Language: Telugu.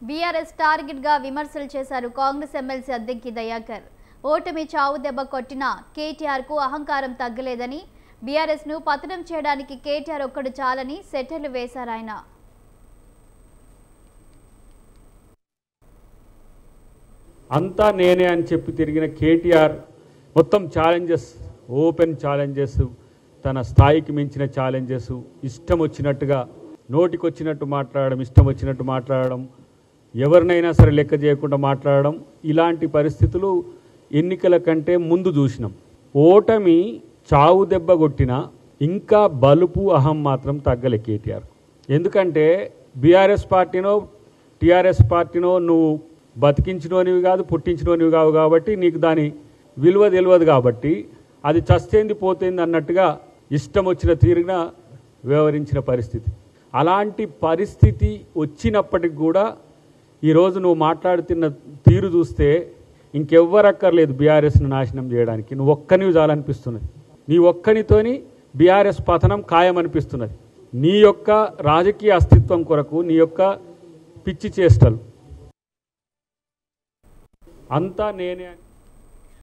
బీఆర్ఎస్ టార్గెట్ గా విమర్శలు చేశారు కాంగ్రెస్ ఎమ్మెల్సీ అద్దెంకి దయాకర్. ఓటమి చావు దెబ్బ కొట్టిన కేటీఆర్ కు అహంకారం తగ్గలేదని, బీఆర్ఎస్ ను పతనం చేయడానికి కేటీఆర్ ఒక్కడు చాలని సెటర్లు వేశారు ఆయన. అంతా నేనే అని చెప్పి తిరిగిన కేటీఆర్ మొత్తం ఛాలెంజెస్, ఓపెన్ ఛాలెంజెస్, తన స్థాయికి మించిన ఛాలెంజెస్, ఇష్టం వచ్చినట్టుగా నోటికొచ్చినట్టు మాట్లాడడం, ఇష్టం వచ్చినట్టు మాట్లాడడం, ఎవరినైనా సరే లెక్క చేయకుండా మాట్లాడడం, ఇలాంటి పరిస్థితులు ఎన్నికల కంటే ముందు చూసినాం. ఓటమి చావు దెబ్బ కొట్టినా ఇంకా బలుపు అహం మాత్రం తగ్గలే కేటీఆర్. ఎందుకంటే బీఆర్ఎస్ పార్టీనో టీఆర్ఎస్ పార్టీనో నువ్వు బతికించినోనివి కాదు, పుట్టించినోనివి కావు, కాబట్టి నీకు దాని విలువ తెలియదు, కాబట్టి అది చస్తేంది పోతేంది అన్నట్టుగా ఇష్టం వచ్చిన తీరుగా వ్యవహరించిన పరిస్థితి. అలాంటి పరిస్థితి వచ్చినప్పటికి కూడా ఈరోజు నువ్వు మాట్లాడుతున్న తీరు చూస్తే ఇంకెవ్వరక్కర్లేదు బీఆర్ఎస్ను నాశనం చేయడానికి. నువ్వు ఒక్కనివి చాలనిపిస్తున్నది. నీ ఒక్కనితోని బీఆర్ఎస్ పతనం ఖాయమనిపిస్తున్నది. నీ యొక్క రాజకీయ అస్తిత్వం కొరకు నీ యొక్క పిచ్చి చేష్టలు అంతా నేనే